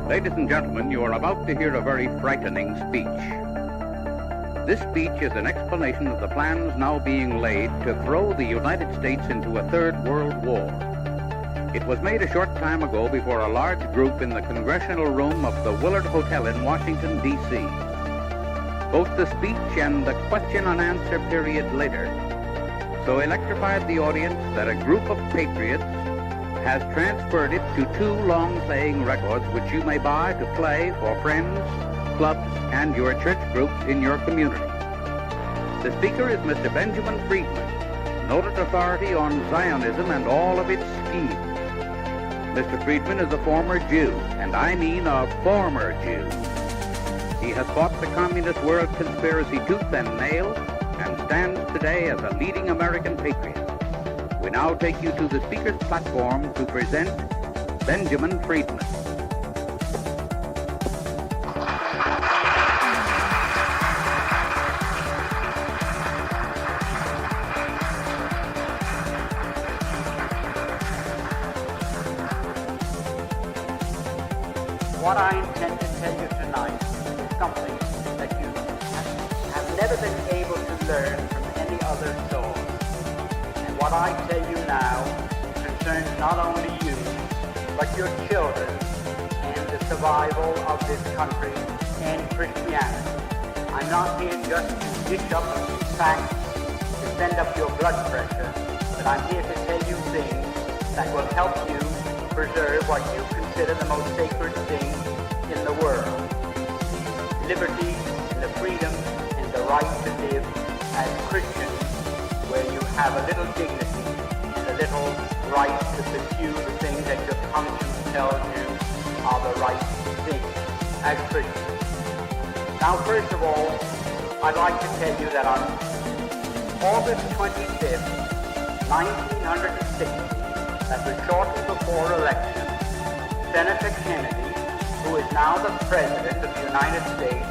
Ladies and gentlemen, you are about to hear a very frightening speech. This speech is an explanation of the plans now being laid to throw the United States into a third world war. It was made a short time ago before a large group in the congressional room of the Willard Hotel in Washington, D.C. Both the speech and the question and answer period later so electrified the audience that a group of patriots has transferred it to two long-playing records which you may buy to play for friends, clubs, and your church groups in your community. The speaker is Mr. Benjamin Friedman, noted authority on Zionism and all of its schemes. Mr. Friedman is a former Jew, and I mean a former Jew. He has fought the communist world conspiracy tooth and nail and stands today as a leading American patriot. We now take you to the speaker's platform to present Benjamin Friedman. What I intend to tell you tonight is something that you have never been able to learn from any other source. And what I tell you now concerns not only you, but your children and the survival of this country and Christianity. I'm not here just to dish up a few facts to send up your blood pressure, but I'm here to tell you things that will help you preserve what you consider the most sacred thing in the world. Liberty and the freedom and the right to live as Christians, where you have a little dignity and a little right to pursue the things that your conscience tells you are the right things as Christians. Now, first of all, I'd like to tell you that on August 25th, 1960, that was shortly before election, Senator Kennedy, who is now the President of the United States,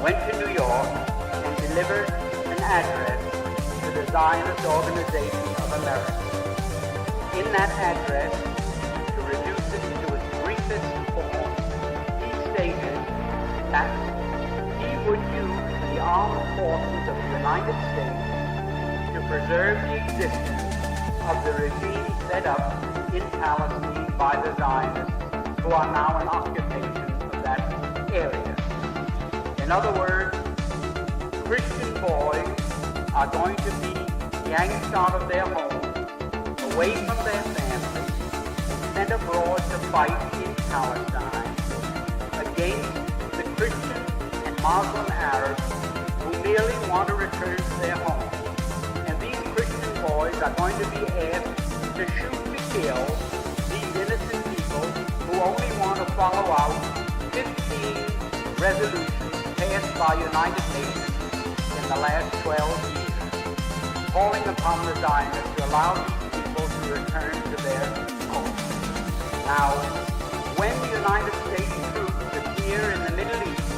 went to New York and delivered an address to the Zionist Organization of America. In that address, to reduce it to its briefest form, he stated that he would use the armed forces of the United States to preserve the existence of the regime set up in Palestine by the Zionists, who are now in occupation of that area. In other words, Christian boys are going to be yanked out of their homes, away from their families, sent abroad to fight in Palestine against the Christian and Muslim Arabs who merely want to return to their homes. And these Christian boys are going to be asked to shoot to kill these innocent people who only want to follow out 15 resolutions passed by United Nations in the last 12 years, calling upon the Zionists to allow these people to return to their homes. Now, when the United States troops appear in the Middle East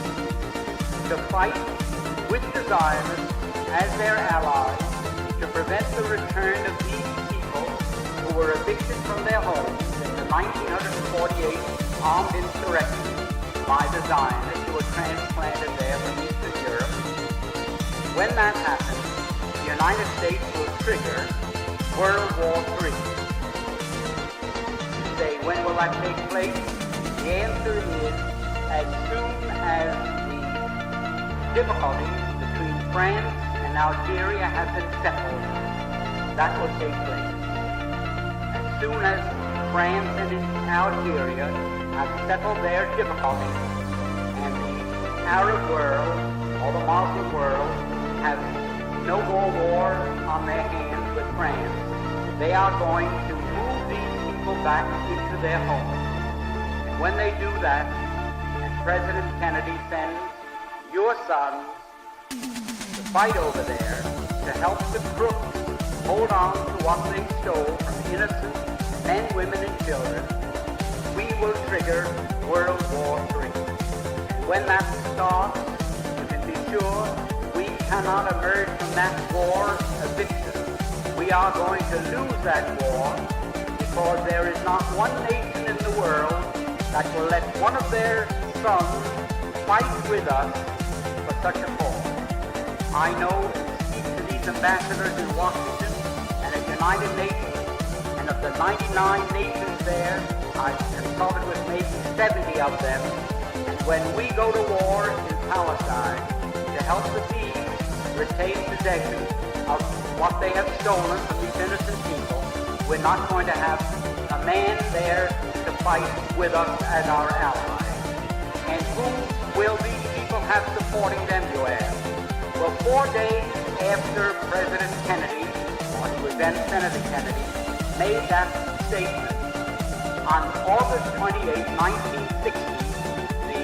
to fight with the Zionists as their allies to prevent the return of these people who were evicted from their homes in the 1948 armed insurrection by the Zionists who were transplanted there from Eastern Europe. When that happens, the United States will trigger World War III. You say, when will that take place? The answer is, as soon as the difficulties between France and Algeria have been settled, that will take place. As soon as France and Algeria have settled their difficulties and the Arab world or the Muslim world have no more war on their hands with France, they are going to move these people back into their homes. And when they do that, and President Kennedy sends your sons to fight over there to help the crooks hold on to what they stole from innocent men, women, and children, we will trigger World War III. And when that starts, you can be sure we cannot emerge from that war a victor. We are going to lose that war because there is not one nation in the world that will let one of their sons fight with us for such a cause. I know speak to these ambassadors in Washington and at United Nations, and of the 99 nations there, I've consulted with maybe 70 of them. And when we go to war in Palestine to help the thieves retain possession of what they have stolen from these innocent people, we're not going to have a man there to fight with us as our allies. And who will these people have supporting them, you ask? Well, 4 days after President Kennedy, or he was then Senator Kennedy, made that statement, on August 28, 1960, the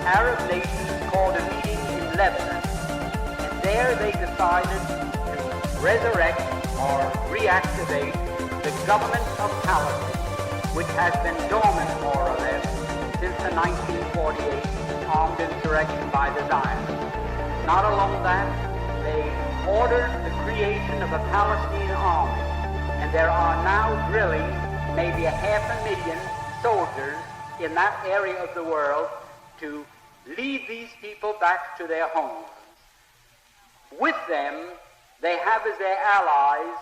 Arab nations called a meeting in Lebanon, and there they decided to resurrect or reactivate the government of Palestine, which has been dormant more or less since the 1948 armed insurrection by the Zionists. Not alone that, they ordered the creation of a Palestinian army, and there are now drilling maybe 500,000 soldiers in that area of the world to lead these people back to their homes. With them, they have as their allies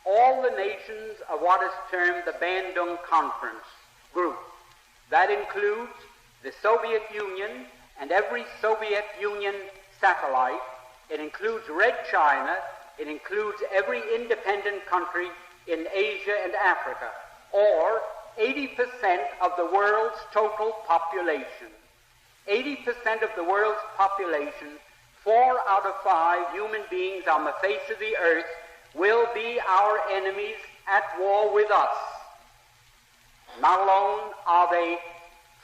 all the nations of what is termed the Bandung Conference group. That includes the Soviet Union and every Soviet Union satellite. It includes Red China. It includes every independent country in Asia and Africa, or 80% of the world's total population. 80% of the world's population, 4 out of 5 human beings on the face of the earth, will be our enemies at war with us. Not alone are they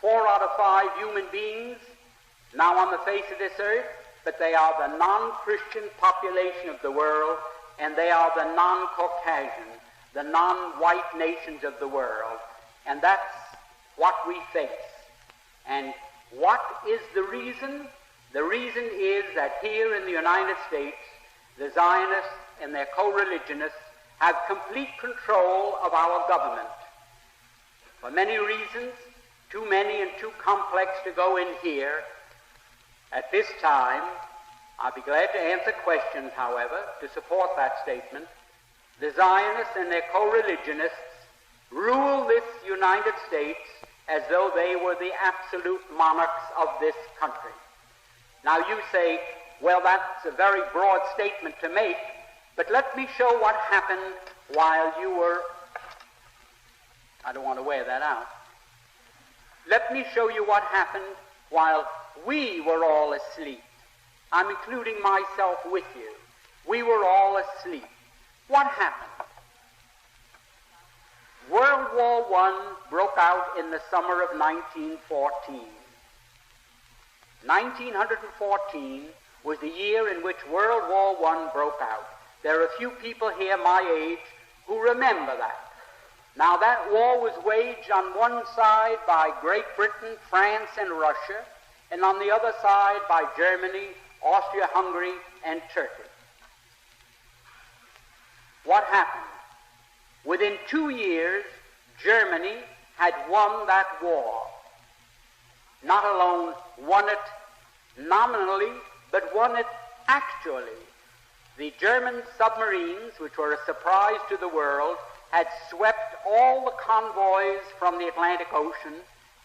4 out of 5 human beings now on the face of this earth, but they are the non-Christian population of the world, and they are the non-Caucasian, the non-white nations of the world. And that's what we face. And what is the reason? The reason is that here in the United States, the Zionists and their co-religionists have complete control of our government. For many reasons, too many and too complex to go in here. At this time, I'll be glad to answer questions, however, to support that statement. The Zionists and their co-religionists rule this United States as though they were the absolute monarchs of this country. Now you say, well, that's a very broad statement to make, but let me show what happened while you were... I don't want to wear that out. Let me show you what happened while we were all asleep. I'm including myself with you. We were all asleep. What happened? World War I broke out in the summer of 1914. 1914 was the year in which World War I broke out. There are a few people here my age who remember that. Now, that war was waged on one side by Great Britain, France, and Russia, and on the other side by Germany, Austria-Hungary, and Turkey. What happened? Within 2 years, Germany had won that war. Not alone won it nominally, but won it actually. The German submarines, which were a surprise to the world, had swept all the convoys from the Atlantic Ocean,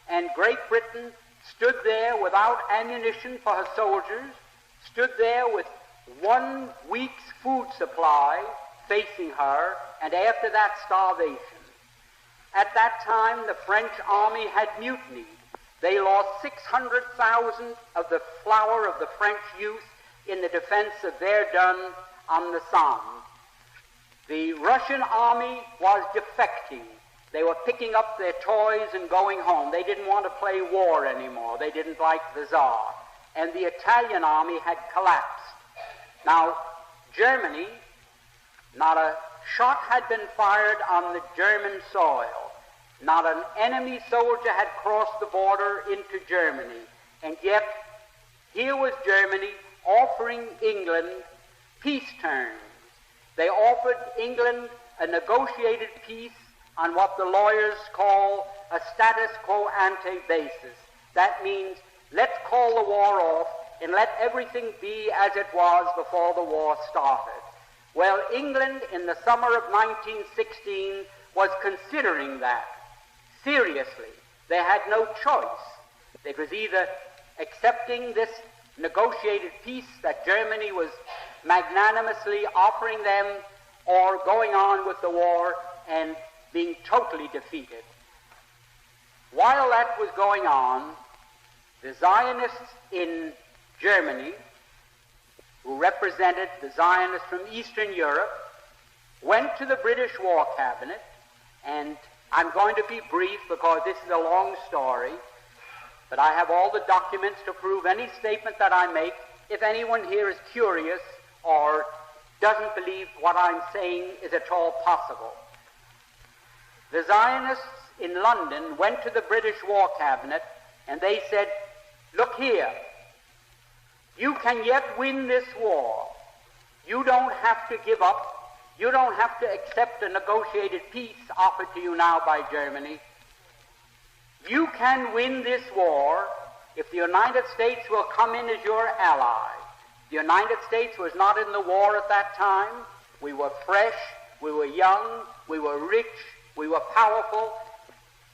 and Great Britain stood there without ammunition for her soldiers, stood there with 1 week's food supply facing her, and after that, starvation. At that time, the French army had mutinied. They lost 600,000 of the flower of the French youth in the defense of Verdun on the Somme. The Russian army was defecting. They were picking up their toys and going home. They didn't want to play war anymore. They didn't like the Tsar. And the Italian army had collapsed. Now, Germany, not a shot had been fired on the German soil. Not an enemy soldier had crossed the border into Germany. And yet, here was Germany offering England peace terms. They offered England a negotiated peace on what the lawyers call a status quo ante basis. That means let's call the war off and let everything be as it was before the war started. Well, England in the summer of 1916 was considering that seriously. They had no choice. It was either accepting this negotiated peace that Germany was magnanimously offering them or going on with the war and being totally defeated. While that was going on, the Zionists in Germany, who represented the Zionists from Eastern Europe, went to the British War Cabinet, and I'm going to be brief because this is a long story, but I have all the documents to prove any statement that I make. If anyone here is curious or doesn't believe what I'm saying is at all possible. The Zionists in London went to the British War Cabinet and they said, look here, you can yet win this war. You don't have to give up. You don't have to accept a negotiated peace offered to you now by Germany. You can win this war if the United States will come in as your ally. The United States was not in the war at that time. We were fresh, we were young, we were rich, we were powerful.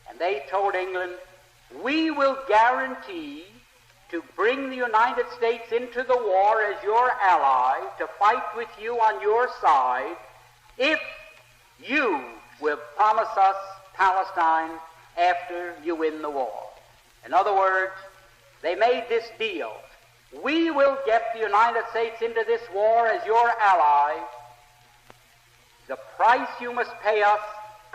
And they told England, we will guarantee to bring the United States into the war as your ally, to fight with you on your side, if you will promise us Palestine after you win the war. In other words, they made this deal. We will get the United States into this war as your ally. The price you must pay us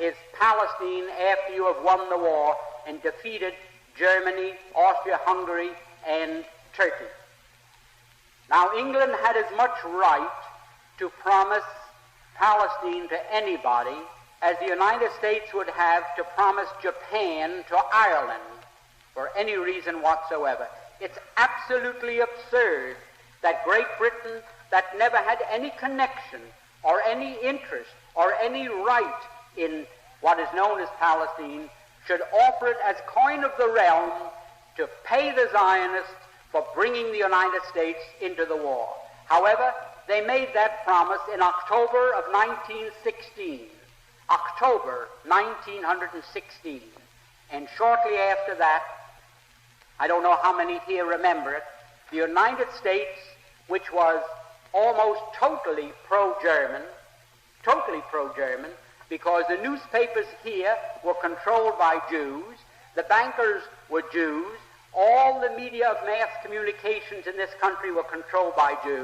is Palestine after you have won the war and defeated Germany, Austria-Hungary, and Turkey. Now, England had as much right to promise Palestine to anybody as the United States would have to promise Japan to Ireland for any reason whatsoever. It's absolutely absurd that Great Britain, that never had any connection or any interest or any right in what is known as Palestine, should offer it as coin of the realm to pay the Zionists for bringing the United States into the war. However, they made that promise in October of 1916. October 1916. And shortly after that, I don't know how many here remember it, the United States, which was almost totally pro-German, because the newspapers here were controlled by Jews, the bankers were Jews, all the media of mass communications in this country were controlled by Jews.